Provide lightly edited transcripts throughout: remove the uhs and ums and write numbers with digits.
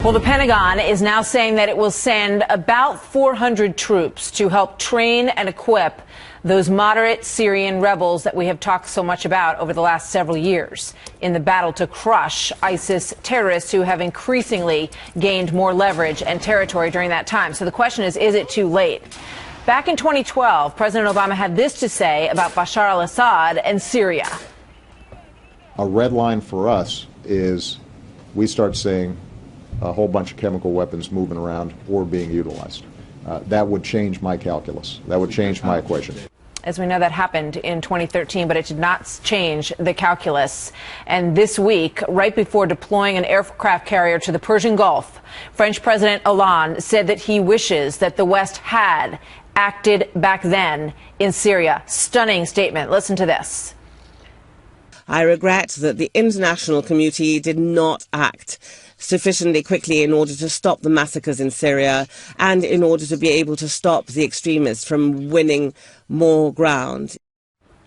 Well, the Pentagon is now saying that it will send about 400 troops to help train and equip those moderate Syrian rebels that we have talked so much about over the last several years in the battle to crush ISIS terrorists who have increasingly gained more leverage and territory during that time. So the question is it too late? Back in 2012, President Obama had this to say about Bashar al-Assad and Syria. A red line for us is we start seeing a whole bunch of chemical weapons moving around or being utilized. That would change my calculus. That would change my equation. As we know, that happened in 2013, but it did not change the calculus. And this week, right before deploying an aircraft carrier to the Persian Gulf, French President Hollande said that he wishes that the West had acted back then in Syria. Stunning statement. Listen to this. I regret that the international community did not act sufficiently quickly in order to stop the massacres in Syria and in order to be able to stop the extremists from winning more ground.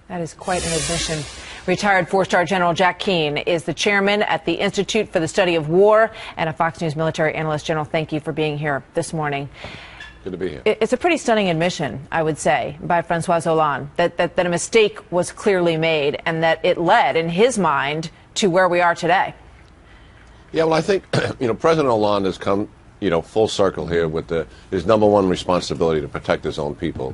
That is quite an admission. Retired four-star General Jack Keane is the chairman at the Institute for the Study of War and a Fox News military analyst. General, thank you for being here this morning. Good to be here. It's a pretty stunning admission, I would say, by Francois Hollande, that a mistake was clearly made and that it led, in his mind, to where we are today. Yeah, well, I think, President Hollande has come, full circle here with his number one responsibility to protect his own people.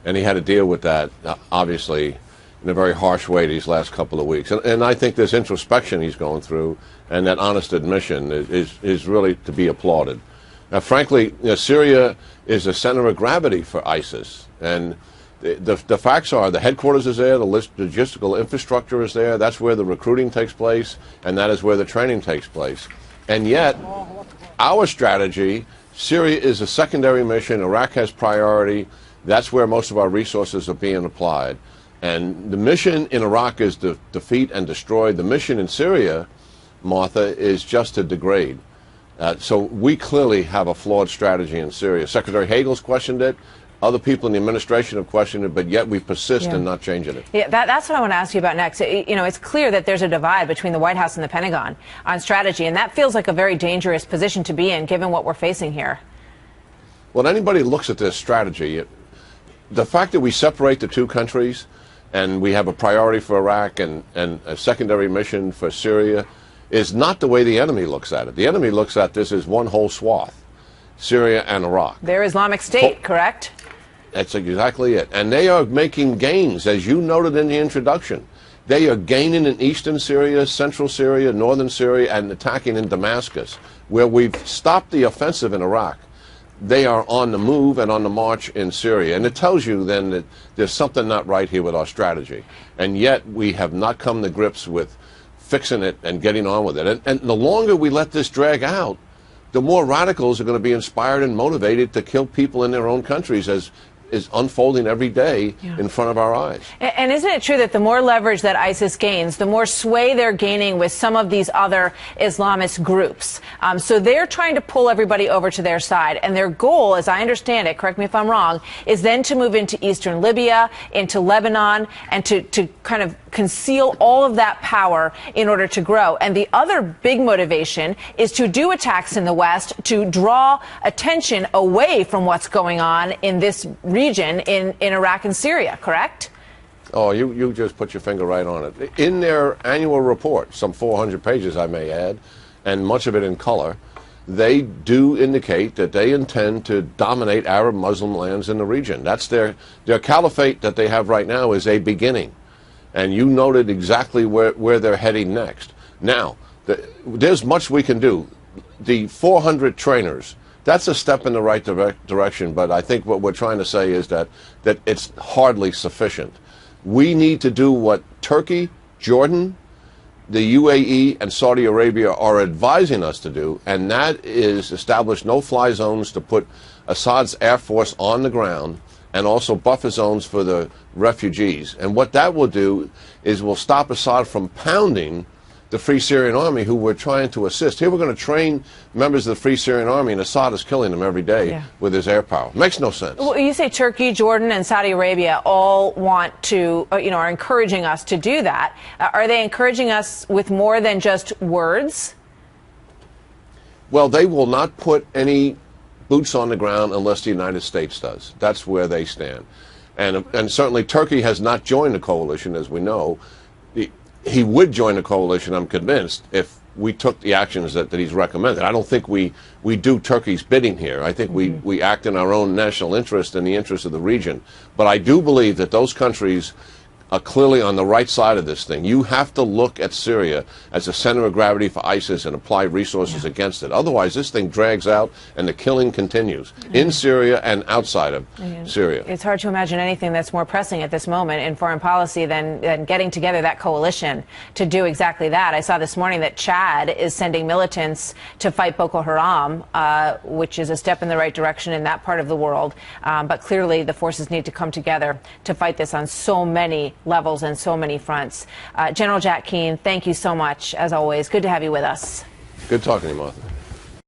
And he had to deal with that, obviously, in a very harsh way these last couple of weeks. And I think this introspection he's going through and that honest admission is really to be applauded. Now, frankly, Syria is a center of gravity for ISIS. And the facts are the headquarters is there, the logistical infrastructure is there, that's where the recruiting takes place, and that is where the training takes place. And yet, our strategy, Syria is a secondary mission, Iraq has priority, that's where most of our resources are being applied. And the mission in Iraq is to defeat and destroy. The mission in Syria, Martha, is just to degrade. So we clearly have a flawed strategy in Syria. Secretary Hagel's questioned it. Other people in the administration have questioned it, but yet we persist in not changing it. Yeah, that's what I want to ask you about next. It's clear that there's a divide between the White House and the Pentagon on strategy, and that feels like a very dangerous position to be in, given what we're facing here. When anybody looks at this strategy, the fact that we separate the two countries and we have a priority for Iraq and a secondary mission for Syria is not the way the enemy looks at it. The enemy looks at this as one whole swath, Syria and Iraq. Their Islamic State, correct? That's exactly it. And they are making gains, as you noted in the introduction. They are gaining in eastern Syria, central Syria, northern Syria, and attacking in Damascus, where we've stopped the offensive in Iraq. They are on the move and on the march in Syria. And it tells you then that there's something not right here with our strategy. And yet we have not come to grips with fixing it and getting on with it. And the longer we let this drag out, the more radicals are going to be inspired and motivated to kill people in their own countries, as is unfolding every day in front of our eyes. And isn't it true that the more leverage that ISIS gains, the more sway they're gaining with some of these other Islamist groups? So they're trying to pull everybody over to their side. And their goal, as I understand it, correct me if I'm wrong, is then to move into eastern Libya, into Lebanon, and to kind of conceal all of that power in order to grow. And the other big motivation is to do attacks in the West, to draw attention away from what's going on in this region in Iraq and Syria, correct? Oh, you just put your finger right on it. In their annual report, some 400 pages I may add, and much of it in color, they do indicate that they intend to dominate Arab Muslim lands in the region. That's their caliphate that they have right now is a beginning. And you noted exactly where they're heading next. Now, there's much we can do. The 400 trainers, that's a step in the right direction, but I think what we're trying to say is that it's hardly sufficient. We need to do what Turkey, Jordan, the UAE, and Saudi Arabia are advising us to do, and that is establish no-fly zones to put Assad's air force on the ground and also buffer zones for the refugees. And what that will do is will stop Assad from pounding the Free Syrian Army, who we're trying to assist. Here we're going to train members of the Free Syrian Army, and Assad is killing them every day with his air power. Makes no sense. Well, you say Turkey, Jordan, and Saudi Arabia all want to, are encouraging us to do that. Are they encouraging us with more than just words? Well, they will not put any boots on the ground unless the United States does. That's where they stand. And certainly Turkey has not joined the coalition, as we know. He would join the coalition, I'm convinced, if we took the actions that he's recommended. I don't think we do Turkey's bidding here. I think we act in our own national interest and the interest of the region. But I do believe that those countries are clearly on the right side of this thing. You have to look at Syria as a center of gravity for ISIS and apply resources against it. Otherwise, this thing drags out and the killing continues in Syria and outside of Syria. It's hard to imagine anything that's more pressing at this moment in foreign policy than getting together that coalition to do exactly that. I saw this morning that Chad is sending militants to fight Boko Haram, which is a step in the right direction in that part of the world. But clearly, the forces need to come together to fight this on so many levels and so many fronts. General Jack Keane, thank you so much, as always. Good to have you with us. Good talking to you, Martha.